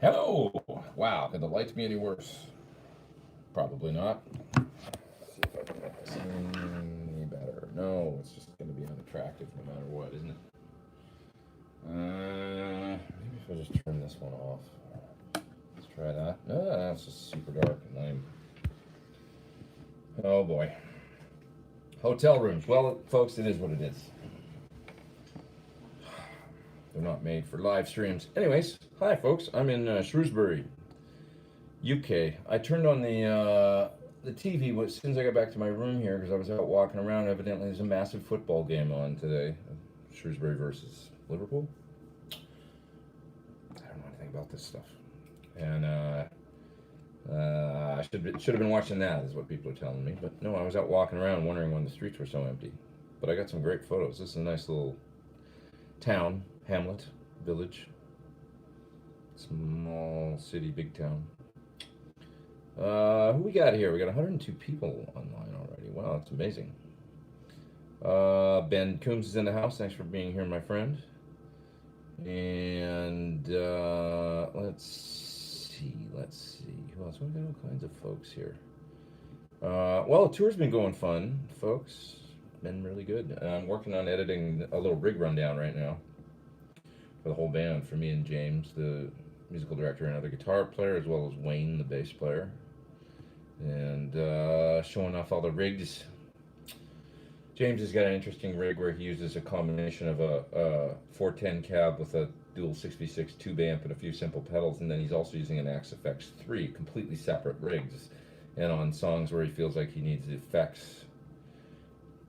Hello! Wow, could the lights be any worse? Probably not. Let's see if I can make this any better. No, it's just going to be unattractive no matter what, isn't it? Maybe if I just turn this one off. Let's try that. No, it's just super dark and lame. Oh boy. Hotel rooms. Well, folks, it is what it is. They're not made for live streams. Anyways, hi folks. I'm in Shrewsbury, UK. I turned on the TV as soon as I got back to my room here because I was out walking around. Evidently, there's a massive football game on today. Shrewsbury versus Liverpool. I don't know anything about this stuff. And I should have been watching that, is what people are telling me. But no, I was out walking around wondering when the streets were so empty. But I got some great photos. This is a nice little town, hamlet, village, small city, big town. Who we got here? We got 102 people online already. Wow, that's amazing. Ben Coombs is in the house. Thanks for being here, my friend. And let's see. Who else? We've got all kinds of folks here. Well, the tour's been going fun, folks. Been really good. I'm working on editing a little rig rundown right now for the whole band, for me and James, the musical director, and other guitar player, as well as Wayne, the bass player, and showing off all the rigs. James has got an interesting rig where he uses a combination of a 410 cab with a dual 6v6 tube amp and a few simple pedals, and then he's also using an Axe FX 3, completely separate rigs. And on songs where he feels like he needs effects,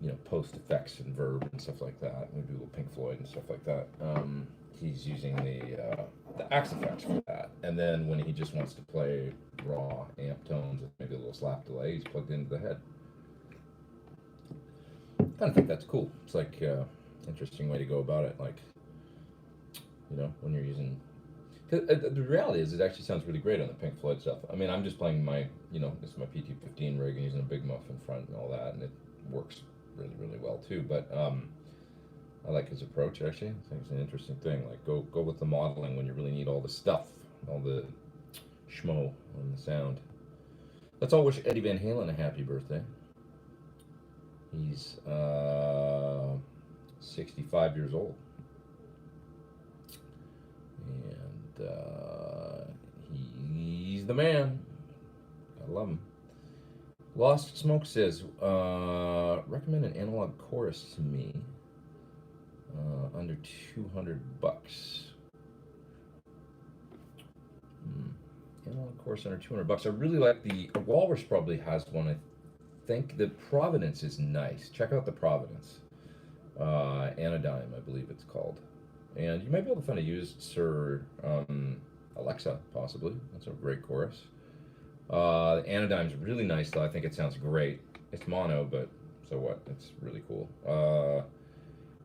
you know, post effects and verb and stuff like that, maybe a little Pink Floyd and stuff like that, he's using the Axe FX for that. And then when he just wants to play raw amp tones with maybe a little slap delay, he's plugged into the head. I kind of think that's cool. It's like interesting way to go about it. Like, you know, when you're using, cause the reality is, it actually sounds really great on the Pink Floyd stuff. I mean, I'm just playing my, you know, this is my PT15 rig and using a big muff in front and all that, and it works really, really well too. But I like his approach. Actually, I think it's an interesting thing. Like, go with the modeling when you really need all the stuff, all the schmo on the sound. Let's all wish Eddie Van Halen a happy birthday. He's 65 years old, and he's the man. I love him. Lost Smoke says, recommend an analog chorus to me, under $200. Analog chorus under $200. I really like the Walrus probably has one. I think the Providence is nice. Check out the Providence. Anodyne, I believe it's called. And you might be able to find a used Sir Alexa, possibly. That's a great chorus. The Anodyne's really nice, though. I think it sounds great. It's mono, but so what? It's really cool.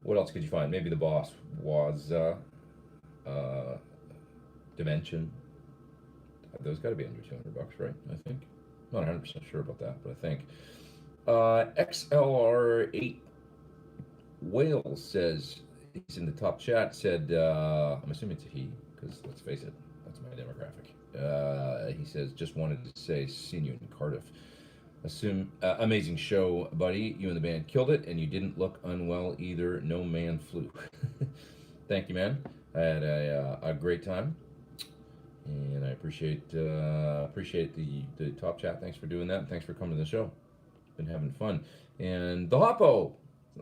What else could you find? Maybe the Boss was Dimension. Those got to be under $200, right? I think. I'm not 100% sure about that, but I think. XLR8 Wales says, he's in the top chat, said, I'm assuming it's a he, because let's face it, that's my demographic. He says, just wanted to say, seen you in Cardiff. Amazing show, buddy. You and the band killed it, and you didn't look unwell either. No man flu. Thank you, man. I had a great time. And I appreciate the top chat. Thanks for doing that. And thanks for coming to the show. Been having fun. And the Hoppo,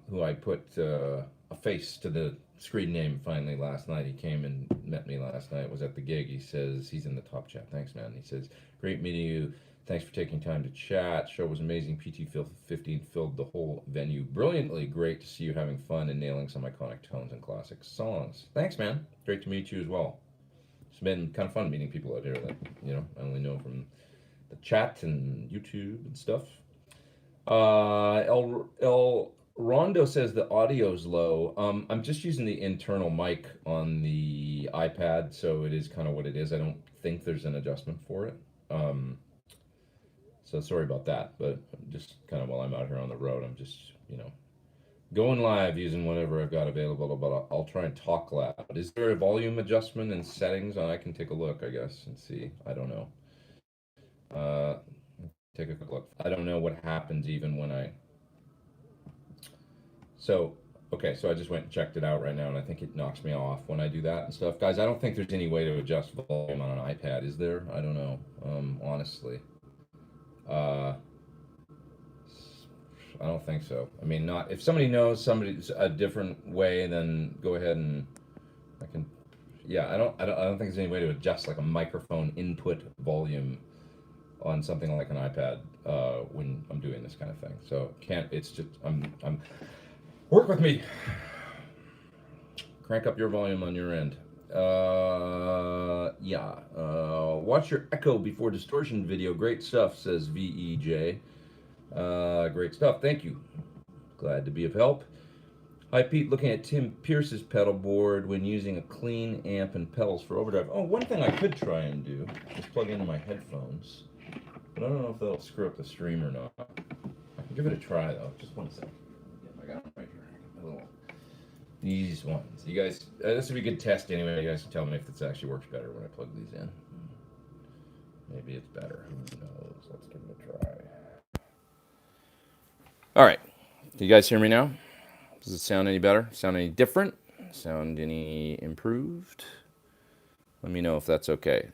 who I put a face to the screen name finally last night. He came and met me last night. Was at the gig. He says he's in the top chat. Thanks, man. He says, great meeting you. Thanks for taking time to chat. Show was amazing. PT15 filled the whole venue brilliantly. Great to see you having fun and nailing some iconic tones and classic songs. Thanks, man. Great to meet you as well. It's been kind of fun meeting people out here that, you know, I only know from the chat and YouTube and stuff. El Rondo says the audio's low. I'm just using the internal mic on the iPad, so it is kind of what it is. I don't think there's an adjustment for it. So sorry about that, but just kind of while I'm out here on the road, I'm just, you know, Going live using whatever I've got available, but I'll try and talk loud. Is there a volume adjustment in settings? I can take a look, I guess, and see. I don't know. Uh, Take a quick look. I don't know what happens even when I. So, okay, so I just went and checked it out right now, and I think it knocks me off when I do that and stuff. Guys, I don't think there's any way to adjust volume on an iPad, is there? I don't know, honestly. Uh, I don't think so. I mean, not if somebody knows somebody's a different way, then go ahead and I can. Yeah, I don't think there's any way to adjust like a microphone input volume on something like an iPad when I'm doing this kind of thing. So can't. It's just I'm work with me. Crank up your volume on your end. Yeah. Watch your echo before distortion video. Great stuff, says VEJ. Great stuff. Thank you. Glad to be of help. Hi, Pete. Looking at Tim Pierce's pedal board when using a clean amp and pedals for overdrive. Oh, one thing I could try and do is plug in my headphones. But I don't know if that'll screw up the stream or not. I can give it a try, though. Just one second. I got them right here. These ones. You guys, this would be a good test anyway. You guys can tell me if this actually works better when I plug these in. Maybe it's better. Who knows? Let's give it a try. All right. Do you guys hear me now? Does it sound any better? Sound any different? Sound any improved? Let me know if that's okay.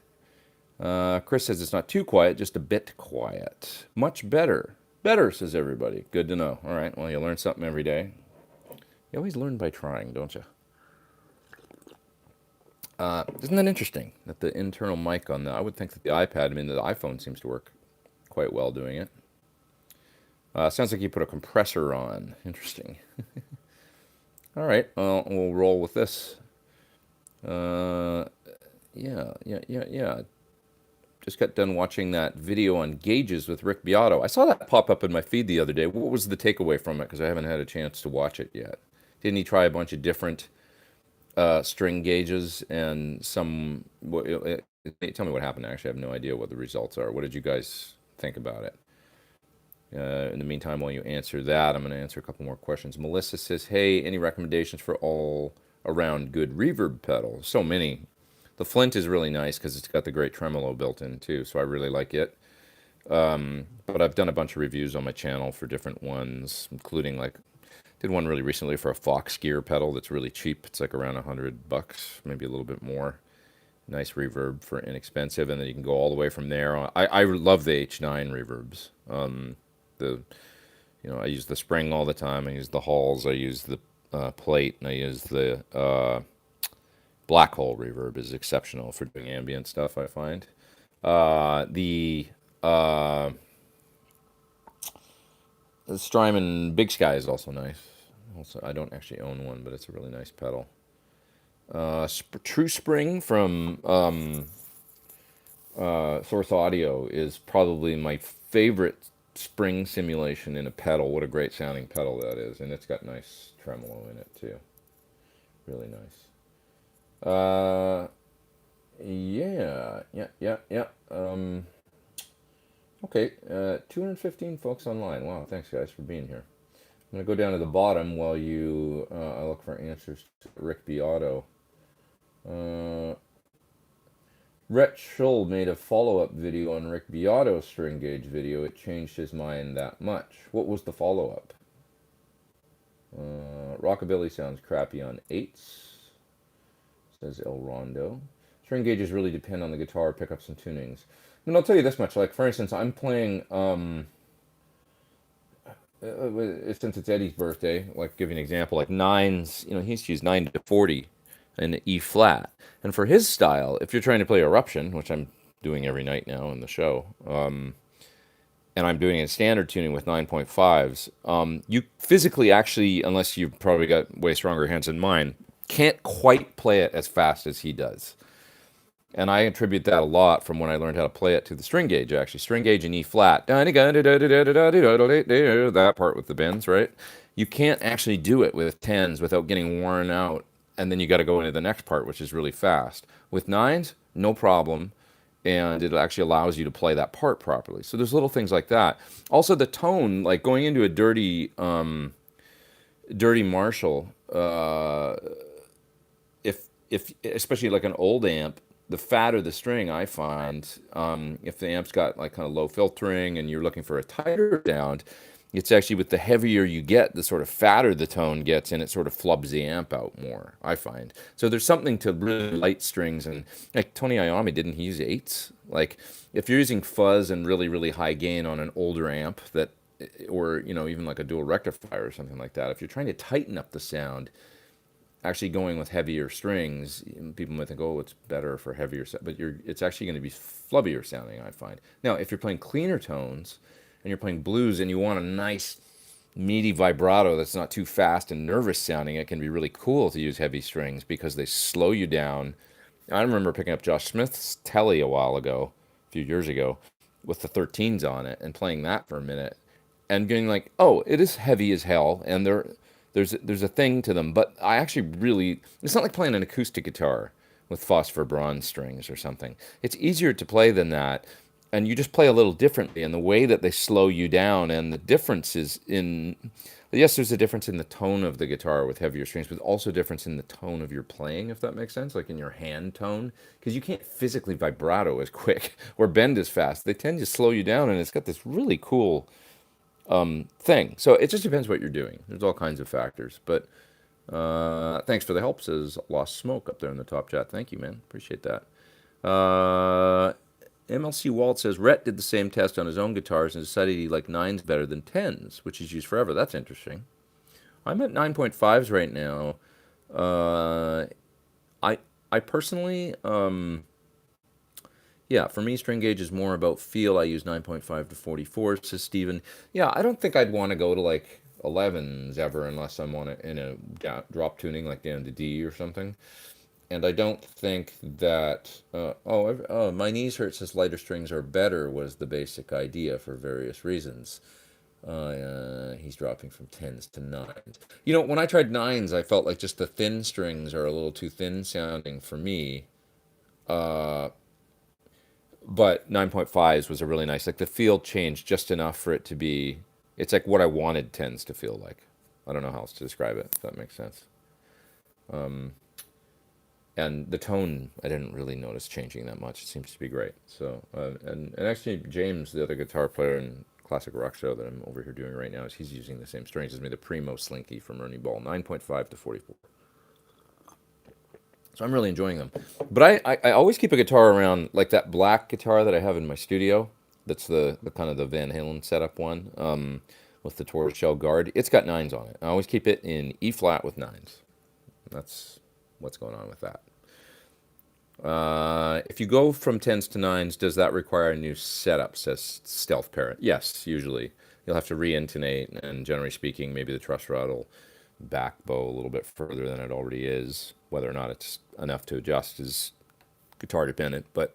Chris says it's not too quiet, just a bit quiet. Much better. Better, says everybody. Good to know. All right. Well, you learn something every day. You always learn by trying, don't you? Isn't that interesting that the internal mic on the, I would think that the iPad, I mean, the iPhone seems to work quite well doing it. Sounds like you put a compressor on. Interesting. All right, well, we'll roll with this. Yeah. Just got done watching that video on gauges with Rick Beato. I saw that pop up in my feed the other day. What was the takeaway from it? Because I haven't had a chance to watch it yet. Didn't he try a bunch of different string gauges and some? Tell me what happened. Actually, I have no idea what the results are. What did you guys think about it? In the meantime, while you answer that, I'm going to answer a couple more questions. Melissa says, hey, any recommendations for all around good reverb pedals? So many. The Flint is really nice because it's got the great tremolo built in too, so I really like it. But I've done a bunch of reviews on my channel for different ones, including like, did one really recently for a Fox gear pedal that's really cheap. It's like around $100, maybe a little bit more. Nice reverb for inexpensive, and then you can go all the way from there. I love the H9 reverbs. I use the spring all the time. I use the Halls. I use the plate, and I use the black hole reverb is exceptional for doing ambient stuff. I find the Strymon Big Sky is also nice. Also, I don't actually own one, but it's a really nice pedal. True Spring from Source Audio is probably my favorite spring simulation in a pedal. What a great sounding pedal that is, and it's got nice tremolo in it too. Really nice. Yeah. Okay, 215 folks online. Wow, thanks guys for being here. I'm gonna go down to the bottom while you I look for answers to Rick Beato. Rhett Schull made a follow-up video on Rick Beato's string gauge video. It changed his mind that much. What was the follow-up? Rockabilly sounds crappy on 8s, says El Rondo. String gauges really depend on the guitar pickups and tunings. I mean, I'll tell you this much. Like, for instance, I'm playing, since it's Eddie's birthday, like, give you an example, like 9s, he used to use 9 to 40 in E flat. And for his style, if you're trying to play Eruption, which I'm doing every night now in the show, and I'm doing it in standard tuning with 9.5s, you physically actually, unless you've probably got way stronger hands than mine, can't quite play it as fast as he does. And I attribute that a lot from when I learned how to play it to the string gauge, actually. String gauge in E flat, that part with the bends, right? You can't actually do it with 10s without getting worn out, and then you got to go into the next part, which is really fast. With 9s, no problem, and it actually allows you to play that part properly. So there's little things like that. Also, the tone, like going into a dirty Dirty Marshall, if especially like an old amp, the fatter the string, I find, if the amp's got like kind of low filtering and you're looking for a tighter sound, it's actually with the heavier you get, the sort of fatter the tone gets, and it sort of flubs the amp out more, I find. So there's something to really light strings, and like Tony Iommi, didn't he use eights? Like if you're using fuzz and really, really high gain on an older amp that, or even like a dual rectifier or something like that, if you're trying to tighten up the sound, actually going with heavier strings, people might think, oh, it's better for heavier, but it's actually going to be flubbier sounding, I find. Now, if you're playing cleaner tones and you're playing blues and you want a nice meaty vibrato that's not too fast and nervous sounding, it can be really cool to use heavy strings because they slow you down. I remember picking up Josh Smith's Telly a while ago, a few years ago, with the 13s on it and playing that for a minute and being like, oh, it is heavy as hell, and there's a thing to them, but I actually really, it's not like playing an acoustic guitar with phosphor bronze strings or something. It's easier to play than that, and you just play a little differently in the way that they slow you down, and the difference is in, yes, there's a difference in the tone of the guitar with heavier strings, but also a difference in the tone of your playing, if that makes sense, like in your hand tone, because you can't physically vibrato as quick or bend as fast. They tend to slow you down, and it's got this really cool thing. So it just depends what you're doing. There's all kinds of factors. But thanks for the help, says Lost Smoke up there in the top chat. Thank you, man. Appreciate that. MLC Walt says Rhett did the same test on his own guitars and decided he liked 9s better than 10s, which he's used forever. That's interesting. I'm at 9.5s right now. I personally, yeah, for me, string gauge is more about feel. I use 9.5 to 44, says Steven. Yeah, I don't think I'd want to go to like 11s ever unless I'm on it in a drop tuning, like down to D or something. And I don't think that, my knees hurt, says lighter strings are better, was the basic idea for various reasons. He's dropping from 10s to 9s. When I tried 9s, I felt like just the thin strings are a little too thin sounding for me. But 9.5s was a really nice, like the feel changed just enough for it to be, it's like what I wanted 10s to feel like. I don't know how else to describe it, if that makes sense. And the tone, I didn't really notice changing that much. It seems to be great. So, and actually, James, the other guitar player in Classic Rock Show that I'm over here doing right now, he's using the same strings as me, the Primo Slinky from Ernie Ball, 9.5 to 44. So I'm really enjoying them. But I always keep a guitar around, like that black guitar that I have in my studio. That's the kind of the Van Halen setup one, with the tortoiseshell guard. It's got 9s on it. I always keep it in E flat with 9s. That's what's going on with that. If you go from 10s to 9s, does that require a new setup, says Stealth Parrot? Yes, usually. You'll have to re-intonate, and generally speaking, maybe the truss rod will back bow a little bit further than it already is. Whether or not it's enough to adjust is guitar dependent, but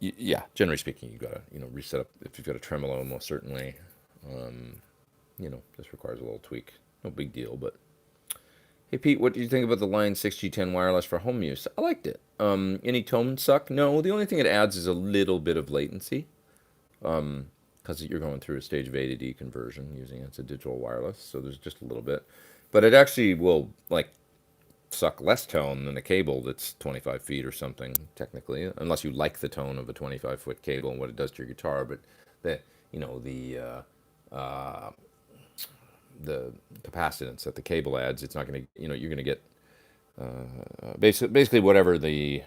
yeah, generally speaking, you gotta reset up. If you've got a tremolo, most certainly, this requires a little tweak. No big deal, but hey Pete, what do you think about the Line 6G10 wireless for home use? I liked it. Any tone suck? No, the only thing it adds is a little bit of latency, because you're going through a stage of A to D conversion using it. It's a digital wireless, so there's just a little bit. But it actually will like suck less tone than a cable that's 25 feet or something, technically, unless you like the tone of a 25-foot cable and what it does to your guitar. But the capacitance that the cable adds, it's not going to, you're going to get basically whatever the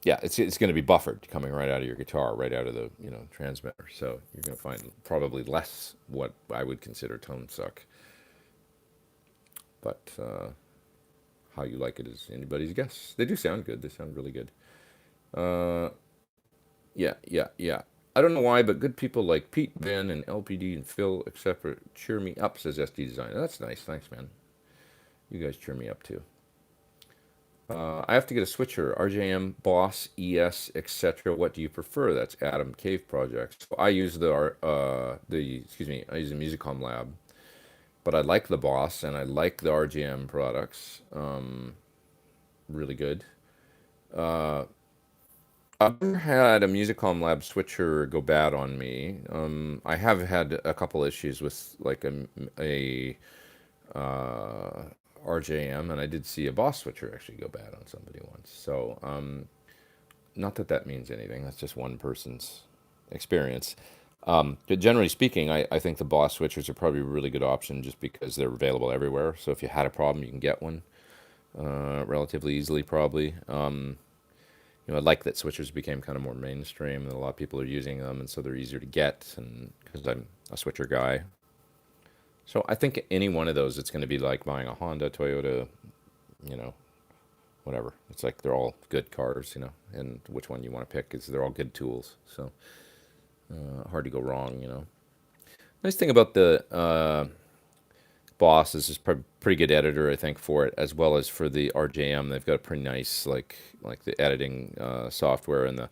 it's going to be buffered coming right out of your guitar, right out of the transmitter. So you're going to find probably less what I would consider tone suck. But how you like it is anybody's guess. They do sound good. They sound really good. Yeah. I don't know why, but good people like Pete, Ben, and LPD and Phil, etc., cheer me up, says SD Designer. That's nice. Thanks, man. You guys cheer me up too. I have to get a switcher. RJM, Boss, ES, etc. What do you prefer? That's Adam Cave Projects. So I use I use the Musicom Lab, but I like the Boss and I like the RJM products. Really good. I've never had a Musicom Lab switcher go bad on me. I have had a couple issues with like a uh, RJM, and I did see a Boss switcher actually go bad on somebody once. So, not that that means anything. That's just one person's experience. But generally speaking, I think the Boss switchers are probably a really good option just because they're available everywhere. So if you had a problem, you can get one relatively easily, probably. I like that switchers became kind of more mainstream, and a lot of people are using them, and so they're easier to get. And because I'm a switcher guy, so I think any one of those, it's going to be like buying a Honda, Toyota, you know, whatever. It's like they're all good cars, and which one you want to pick is they're all good tools. So hard to go wrong. Nice thing about the Boss is pretty good editor, I think, for it, as well as for the RJM. They've got a pretty nice like the editing software, and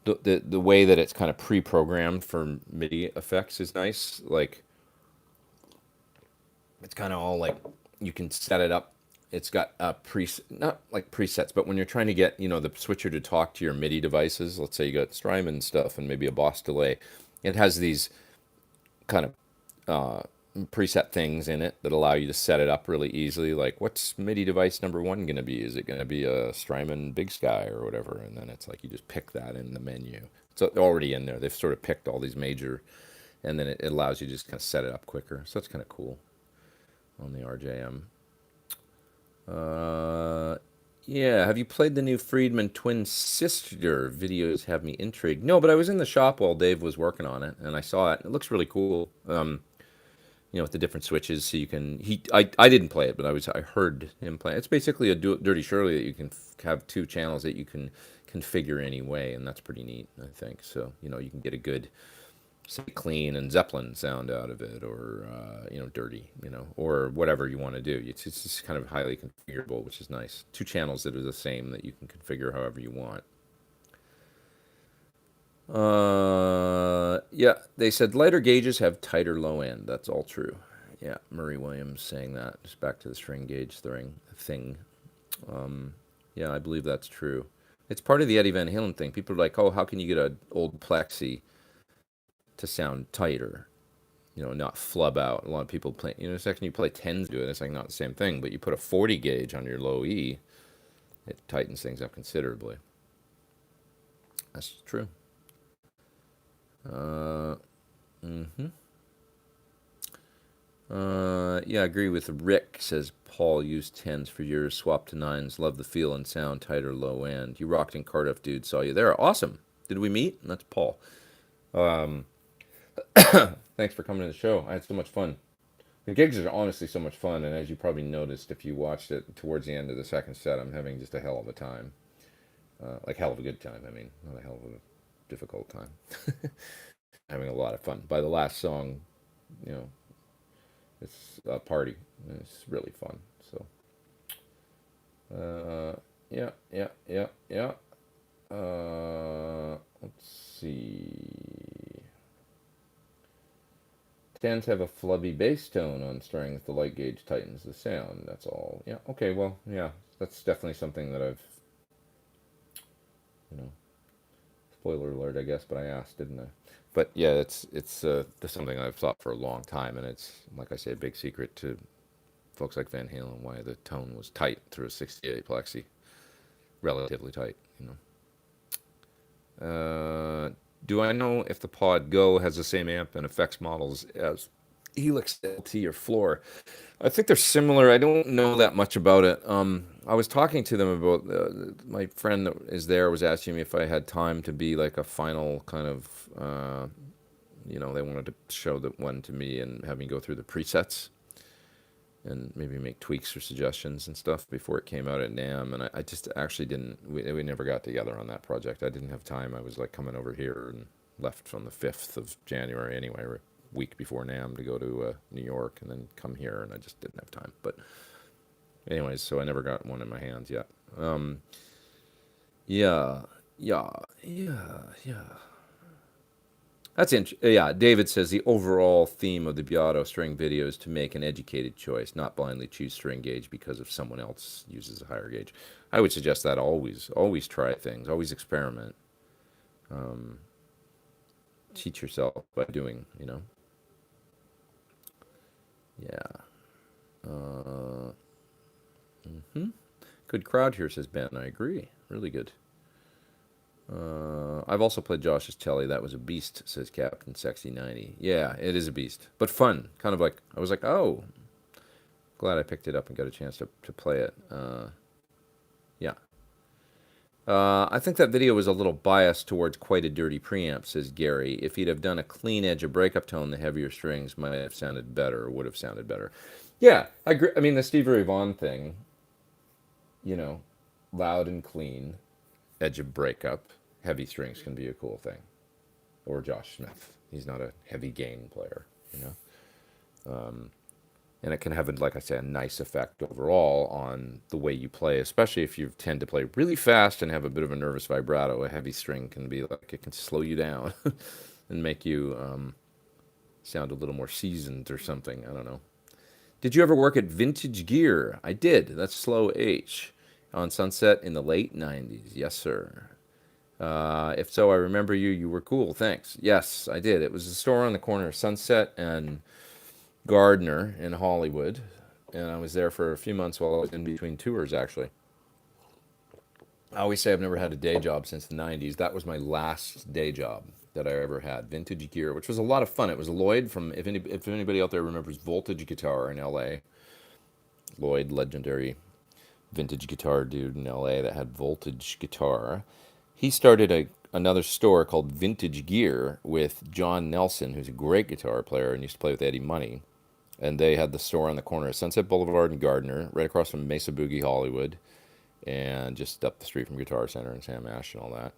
the way that it's kind of pre-programmed for MIDI effects is nice. Like it's kind of all like you can set it up. It's got not like presets, but when you're trying to get the switcher to talk to your MIDI devices, let's say you got Strymon stuff and maybe a Boss delay, it has these kind of preset things in it that allow you to set it up really easily. Like, what's MIDI device number one going to be? Is it going to be a Strymon Big Sky or whatever? And then it's like you just pick that in the menu. It's already in there. They've sort of picked all these major, and then it allows you to just kind of set it up quicker. So that's kind of cool on the RJM. Yeah, have you played the new Friedman twin sister? Videos have me intrigued. No, but I was in the shop while Dave was working on it, and I saw it. It looks really cool. With the different switches, so you can. I didn't play it, but I heard him play. It's basically a Dirty Shirley that you can have two channels that you can configure any way, and that's pretty neat, I think. So you can get a good, say, clean and Zeppelin sound out of it, or dirty, or whatever you want to do. It's just kind of highly configurable, which is nice. Two channels that are the same that you can configure however you want. Yeah, they said lighter gauges have tighter low end. That's all true. Yeah, Murray Williams saying that. Just back to the string gauge thing. Yeah, I believe that's true. It's part of the Eddie Van Halen thing. People are like, oh, how can you get an old plexi to sound tighter? Not flub out. A lot of people play, second you play 10s to it, it's like not the same thing. But you put a 40 gauge on your low E, it tightens things up considerably. That's true. Mm-hmm. Yeah, I agree with Rick, says Paul. Used 10s for years, swapped to 9s. Love the feel and sound, tighter low end. You rocked in Cardiff, dude. Saw you there. Awesome. Did we meet? That's Paul. Thanks for coming to the show. I had so much fun. The gigs are honestly so much fun, and as you probably noticed if you watched it towards the end of the second set, I'm having just a hell of a time. Like hell of a good time, I mean. Not a hell of a difficult time. Having a lot of fun. By the last song, it's a party. It's really fun. So, yeah. Let's see. Tends have a flubby bass tone on strings. The light gauge tightens the sound. That's all. Yeah. Okay. Well, yeah. That's definitely something that I've, spoiler alert, I guess, but I asked, didn't I? But yeah, it's something I've thought for a long time, and it's, like I say, a big secret to folks like Van Halen why the tone was tight through a 68 plexi, relatively tight. Do I know if the Pod Go has the same amp and effects models as Helix LT or Floor? I think they're similar. I don't know that much about it. I was talking to them about my friend that is there was asking me if I had time to be like a final kind of, they wanted to show that one to me and have me go through the presets and maybe make tweaks or suggestions and stuff before it came out at NAMM. And I just actually didn't, we never got together on that project. I didn't have time. I was like coming over here and left on the 5th of January anyway, or a week before NAMM to go to New York and then come here, and I just didn't have time. But anyways, so I never got one in my hands yet. Yeah. That's interesting. Yeah, David says the overall theme of the Beato string video is to make an educated choice, not blindly choose string gauge because if someone else uses a higher gauge. I would suggest that always try things, always experiment. Um, teach yourself by doing, you know. Yeah. Good crowd here, says Ben. I agree. Really good. I've also played Josh's Telly. That was a beast, says Captain Sexy 90. Yeah, it is a beast, but fun. Kind of like I was like, oh, glad I picked it up and got a chance to play it. Yeah. I think that video was a little biased towards quite a dirty preamp, says Gary. If he'd have done a clean edge of breakup tone, the heavier strings might have sounded better, or would have sounded better. Yeah, I agree. I mean, the Stevie Ray Vaughan thing, you know, loud and clean, edge of breakup, heavy strings can be a cool thing. Or Josh Smith. He's not a heavy gain player, you know. And it can have, like I say, a nice effect overall on the way you play, especially if you tend to play really fast and have a bit of a nervous vibrato. A heavy string can be like, it can slow you down and make you sound a little more seasoned or something. I don't know. Did you ever work at Vintage Gear? I did. That's Slow H on Sunset in the late 90s. Yes, sir. If so, I remember you. You were cool. Thanks. Yes, I did. It was a store on the corner of Sunset and Gardner in Hollywood. And I was there for a few months while I was in between tours, actually. I always say I've never had a day job since the 90s. That was my last day job that I ever had. Vintage Gear, which was a lot of fun. It was Lloyd from, if anybody out there remembers Voltage Guitar in LA. Lloyd, legendary vintage guitar dude in LA that had Voltage Guitar. He started another store called Vintage Gear with John Nelson, who's a great guitar player and used to play with Eddie Money. And they had the store on the corner of Sunset Boulevard and Gardner, right across from Mesa Boogie Hollywood, and just up the street from Guitar Center and Sam Ash and all that.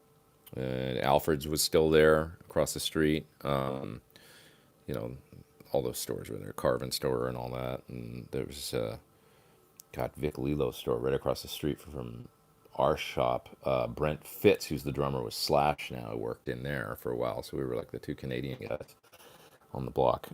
And Alfred's was still there across the street. You know, all those stores were there, Carvin store and all that. And there was Vic Lilo's store right across the street from our shop. Brent Fitz, who's the drummer with Slash now, worked in there for a while. So we were like the two Canadian guys on the block.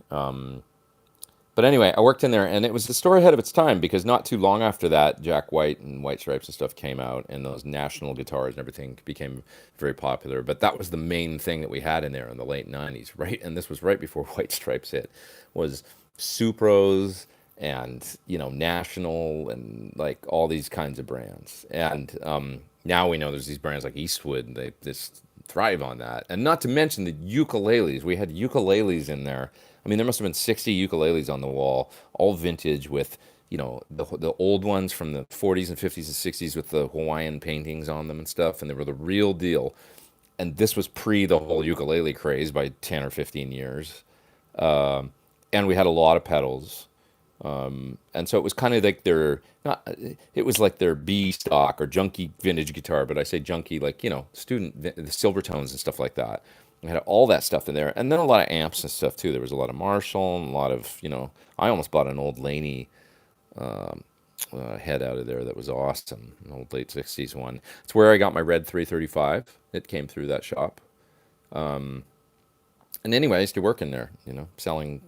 But anyway, I worked in there, and it was the store ahead of its time because not too long after that, Jack White and White Stripes and stuff came out, and those national guitars and everything became very popular. But that was the main thing that we had in there in the late 90s, right? And this was right before White Stripes hit, was Supros and, you know, National and like all these kinds of brands. And now we know there's these brands like Eastwood, and they just thrive on that. And not to mention the ukuleles. We had ukuleles in there. I mean, there must have been 60 ukuleles on the wall, all vintage with, you know, the old ones from the 40s and 50s and 60s with the Hawaiian paintings on them and stuff, and they were the real deal. And this was pre the whole ukulele craze by 10 or 15 years. And we had a lot of pedals. And so it was kind of like it was like their B stock or junky vintage guitar, but I say junky, like, you know, the Silvertones and stuff like that. I had all that stuff in there, and then a lot of amps and stuff too. There was a lot of Marshall and a lot of, you know, I almost bought an old Laney head out of there that was awesome, an old late 60s one. It's where I got my red 335. It came through that shop. And anyway, I used to work in there, you know, selling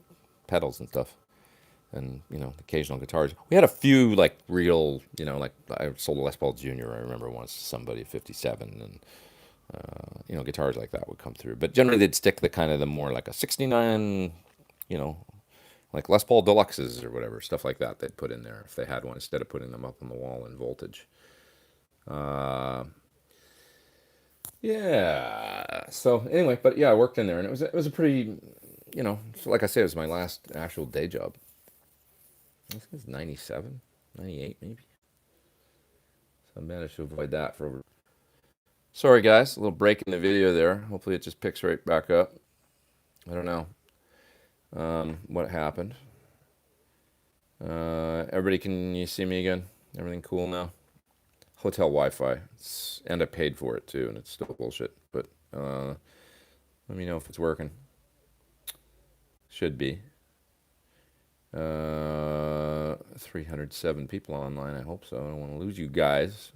pedals and stuff. And, you know, occasional guitars. We had a few, like, real, you know, like, I sold a Les Paul Jr., I remember once, to somebody at 57, and, you know, guitars like that would come through. But generally, they'd stick the more like a 69, you know, like Les Paul Deluxes or whatever, stuff like that they'd put in there if they had one, instead of putting them up on the wall in Voltage. Yeah. So, anyway, but yeah, I worked in there, and it was a pretty, you know, like I said, it was my last actual day job. I think it's 97, 98 maybe. So I managed to avoid that for over. Sorry guys, a little break in the video there. Hopefully it just picks right back up. I don't know what happened. Everybody, can you see me again? Everything cool now? Hotel Wi-Fi. And I paid for it too, and it's still bullshit. But let me know if it's working. Should be. 307 people online. I hope so. I don't want to lose you guys.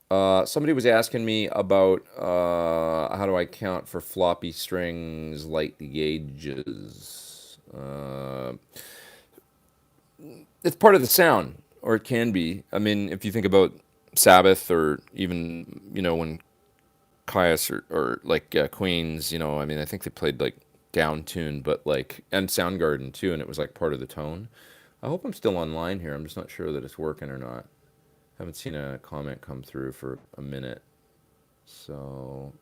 Somebody was asking me about how do I count for floppy strings, light gauges. It's part of the sound, or it can be. I mean, if you think about Sabbath, or even, you know, when Caius or like Queens, you know, I mean, I think they played like down tune, but like, and Soundgarden too, and it was like part of the tone. I hope I'm still online here. I'm just not sure that it's working or not. Haven't seen a comment come through for a minute. So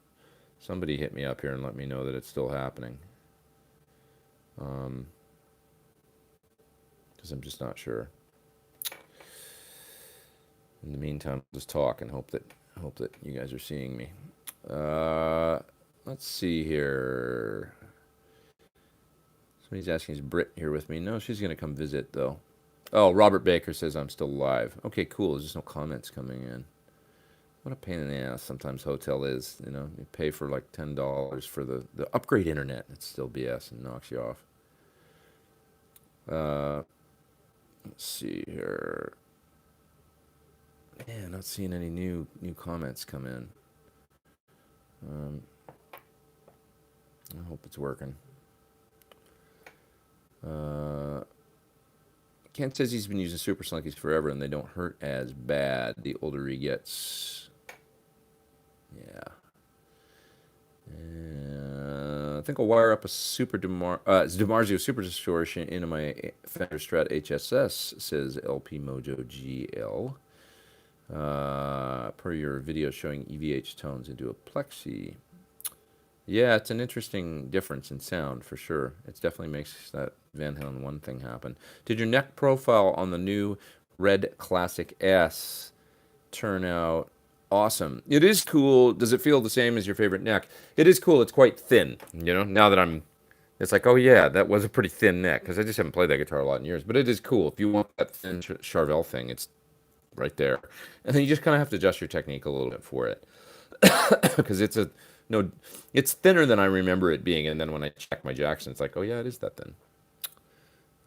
somebody hit me up here and let me know that it's still happening. Because I'm just not sure. In the meantime, I'll just talk and hope that you guys are seeing me. Uh, let's see here. Somebody's asking, is Britt here with me? No, she's gonna come visit though. Oh, Robert Baker says I'm still live. Okay, cool. There's just no comments coming in. What a pain in the ass sometimes hotel is. You know, you pay for like $10 for the upgrade internet. It's still BS and knocks you off. Uh, let's see here. Man, not seeing any new comments come in. I hope it's working. Kent says he's been using Super Slunkies forever and they don't hurt as bad the older he gets. Yeah. I think I'll wire up a DiMarzio Super Distortion into my Fender Strat HSS, says LP Mojo GL. Per your video showing EVH tones into a plexi. Yeah, it's an interesting difference in sound for sure. It definitely makes that Van Halen 1 thing happen. Did your neck profile on the new Red Classic S turn out awesome? It is cool. Does it feel the same as your favorite neck? It is cool. It's quite thin. You know, now that it's like, oh yeah, that was a pretty thin neck because I just haven't played that guitar a lot in years. But it is cool. If you want that thin Charvel thing, it's right there. And then you just kind of have to adjust your technique a little bit for it because it's a no, it's thinner than I remember it being. And then when I check my Jackson, it's like, oh yeah, it is that thin.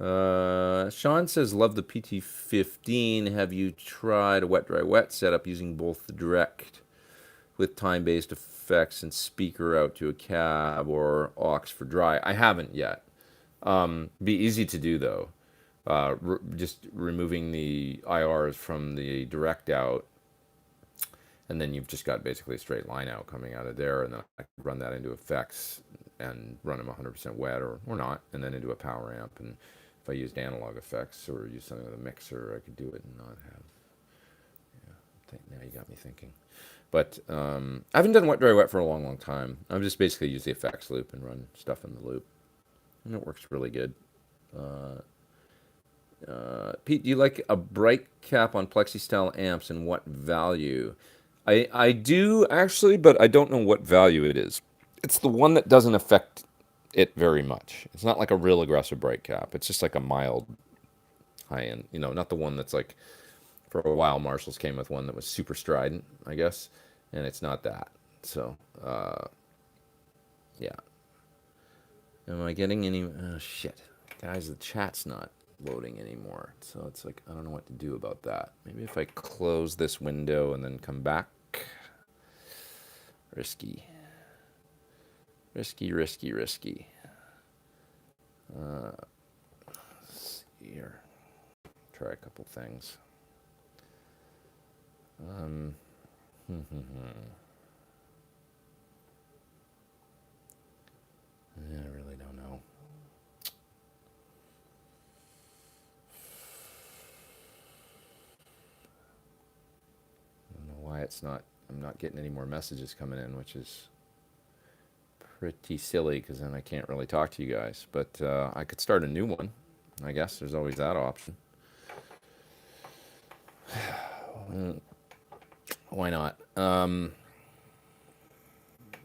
Sean says, love the PT15. Have you tried a wet, dry, wet setup using both the direct with time-based effects and speaker out to a cab or aux for dry? I haven't yet. Be easy to do though. Just removing the IRs from the direct out, and then you've just got basically a straight line out coming out of there, and then I can run that into effects and run them 100% wet or not, and then into a power amp. And if I used analog effects or use something with a mixer, I could do it and not have. Yeah, now you got me thinking. But I haven't done wet, dry, wet for a long, long time. I've just basically used the effects loop and run stuff in the loop, and it works really good. Pete, do you like a bright cap on plexi style amps and what value? I do actually, but I don't know what value it is. It's the one that doesn't affect it very much. It's not like a real aggressive bright cap. It's just like a mild high end. You know, not the one that's like for a while Marshalls came with one that was super strident, I guess, and it's not that. So, yeah. Am I getting any? Oh shit, guys, the chat's not loading anymore. So it's like I don't know what to do about that. Maybe if I close this window and then come back. Risky. Risky, risky, risky. Let's see here. Try a couple things. I really don't know. I don't know why it's not. I'm not getting any more messages coming in, which is pretty silly because then I can't really talk to you guys. But I could start a new one. I guess there's always that option. Why not?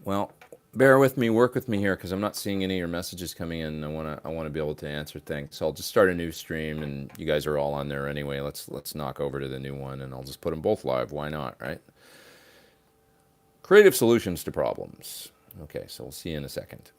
Well, bear with me, work with me here because I'm not seeing any of your messages coming in. I wanna be able to answer things. So I'll just start a new stream, and you guys are all on there anyway. Let's knock over to the new one, and I'll just put them both live. Why not, right? Creative solutions to problems. Okay, so we'll see you in a second.